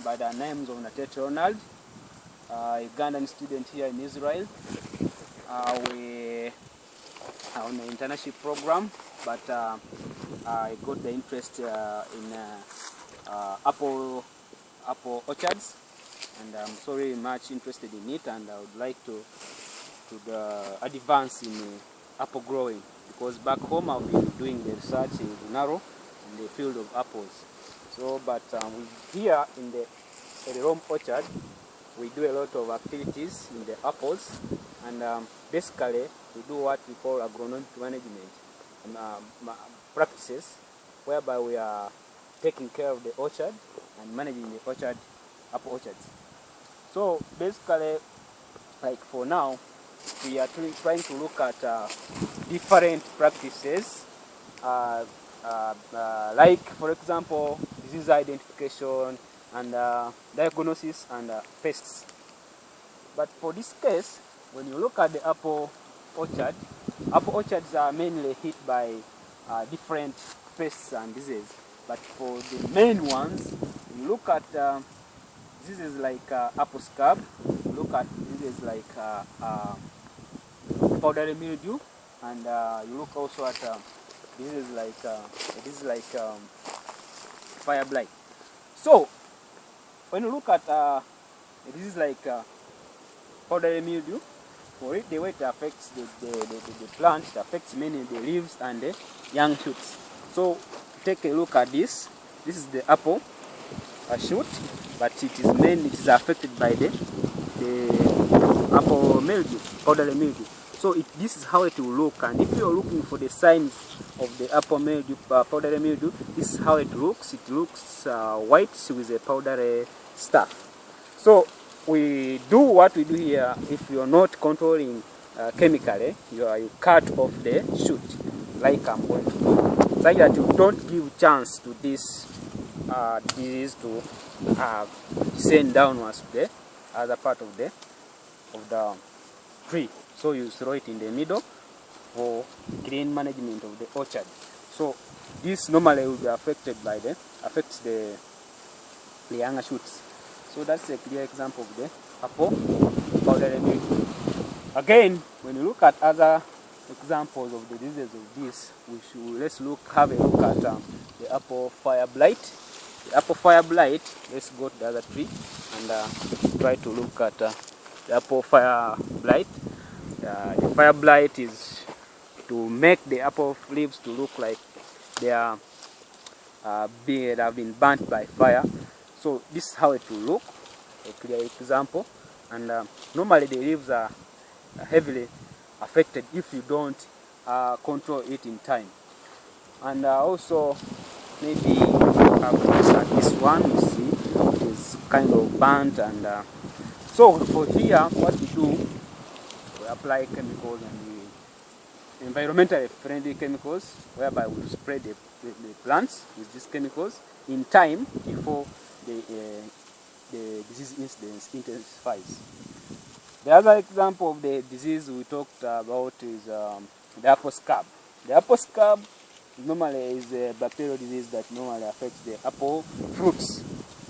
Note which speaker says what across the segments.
Speaker 1: by the names of Natet Ronald, Ugandan student here in Israel. We are on an internship program, but I got the interest in apple orchards, and I'm so really much interested in it, and I would like to advance in apple growing, because back home I've been doing the research in Naro in the field of apples. So, but here in the Rome orchard, we do a lot of activities in the apples, and basically we do what we call agronomic management practices, whereby we are taking care of the orchard and managing the apple orchards. So basically, like for now, we are trying to look at different practices, like for example, disease identification and diagnosis and pests. But for this case, when you look at the apple orchards are mainly hit by different pests and diseases. But for the main ones, you look at diseases like apple scab, look at diseases like powdery mildew, and you look also at diseases like fire blight. So when you look at diseases like powdery mildew, for it, the way it affects the plant, it affects mainly the leaves and the young shoots. So take a look at this. This is the apple shoot, but it is affected by the apple mildew, powdery mildew. So this is how it will look, and if you are looking for the signs of the apple mildew, powdery mildew, this is how it looks. It looks white with a powdery stuff. So we do what we do here. If you are not controlling chemically, you cut off the shoot, like I'm going to do, so that you don't give chance to this disease to descend downwards to the other part of the tree. So you throw it in the middle for green management of the orchard. So this normally will be affects the younger shoots. So that's a clear example of the apple powdery mildew. Again, when you look at other examples of the diseases of this, let's have a look at the apple fire blight. The apple fire blight, let's go to the other tree and try to look at the apple fire blight. The fire blight is to make the apple leaves to look like they have been burnt by fire. So this is how it will look, a clear example. And normally the leaves are heavily affected if you don't control it in time. And also maybe have this one, you see, it is kind of burnt. And so for here, what we do, we apply chemicals, and environmentally friendly chemicals, whereby we spray the plants with these chemicals in time before the disease incidence intensifies. The other example of the disease we talked about is the apple scab. The apple scab normally is a bacterial disease that normally affects the apple fruits.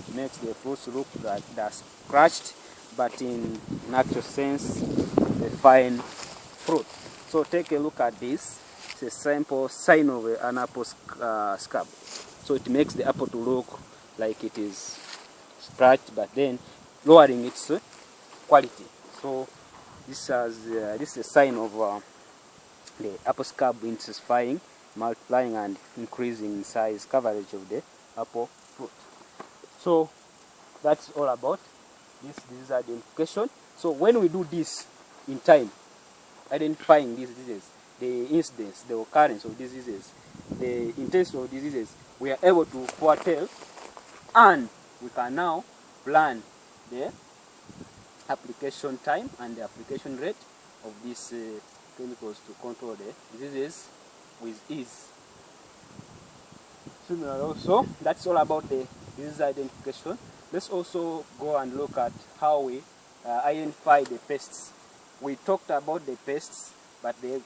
Speaker 1: It makes the fruits look like they're scratched, but in actual sense, a fine fruit. So take a look at this. It's a simple sign of an apple scab. So it makes the apple to look like it is scratched, but then lowering its quality. So this is a sign of the apple scab intensifying, multiplying, and increasing in size, coverage of the apple fruit. So that's all about this disease identification. So when we do this in time, identifying these diseases, the incidence, the occurrence of diseases, the intensity of diseases, we are able to foretell, and we can now plan the application time and the application rate of these chemicals to control the diseases with ease. Similar also, that's all about the disease identification. Let's also go and look at how we identify the pests. We talked about the pests, but the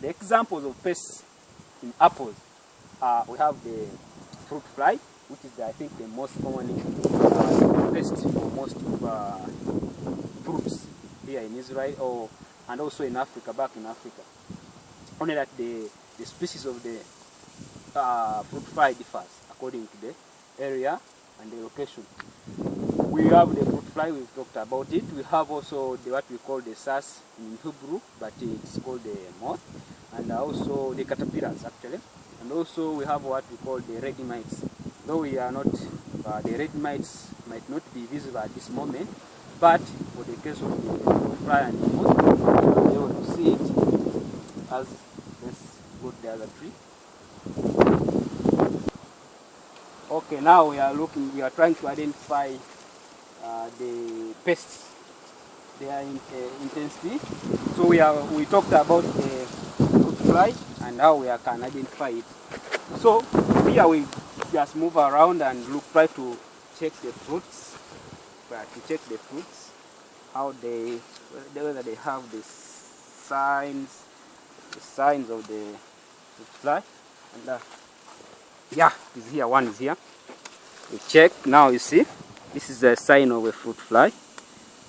Speaker 1: examples of pests in apples, we have the fruit fly, which is I think the most commonly pest for most fruits here in Israel and also in Africa, back in Africa. Only that the species of the fruit fly differs according to the area and the location. We have the fruit fly, we've talked about it. We have also what we call the sas in Hebrew, but it's called the moth, and also the caterpillars actually. And also we have what we call the red mites. Though we are not, the red mites might not be visible at this moment, but for the case of the fruit fly and the moth, you'll be able to see it as, let's go to the other tree. Okay, now we are trying to identify the pests, their intensity. So we talked about the fruit fly and how we can identify it. So here we just move around and try to check the fruits. How whether they have the signs of the fruit fly. And yeah, it's here. One is here. We check. Now you see, this is a sign of a fruit fly.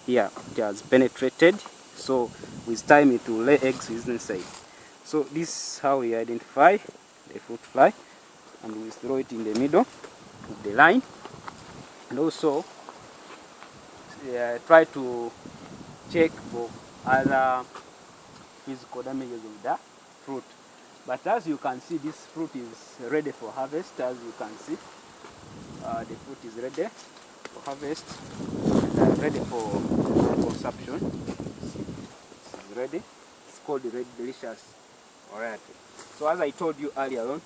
Speaker 1: Here it has penetrated. So with time it will lay eggs inside. So this is how we identify the fruit fly, and we throw it in the middle of the line, and also try to check for other physical damages of the fruit. But as you can see, this fruit is ready for harvest. As you can see, the fruit is ready for harvest and ready for consumption. This is ready. It's called the Red Delicious variety. So as I told you earlier on,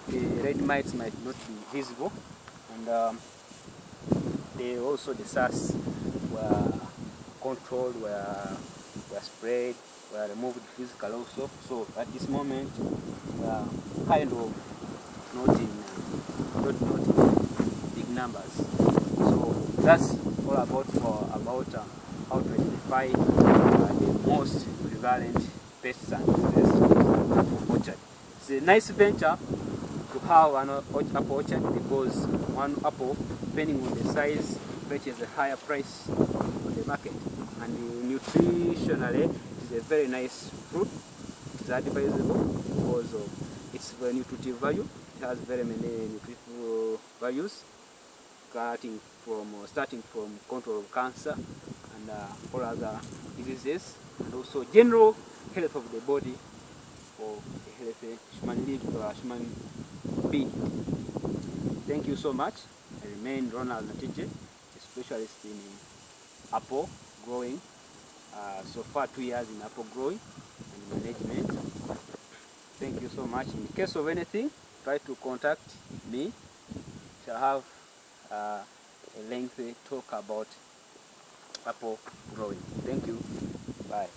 Speaker 1: the red mites might not be visible, and the sas were controlled, were sprayed, were removed physically also. So at this moment we are kind of not in big numbers. So that's all about how to identify the most prevalent pests and diseases in apple orchard. It's a nice venture to have an apple orchard, because one apple, depending on the size, fetches a higher price on the market. And nutritionally, it is a very nice fruit. It is advisable because of its nutritive value. It has very many nutritive values, starting from control of cancer and all other diseases, and also general health of the body for a healthy human being. Thank you so much. I remain Ronald Natije, a specialist in apple growing. So far 2 years in apple growing and management. Thank you so much. In case of anything, try to contact me. Shall have a lengthy talk about apple growing. Thank you. Bye.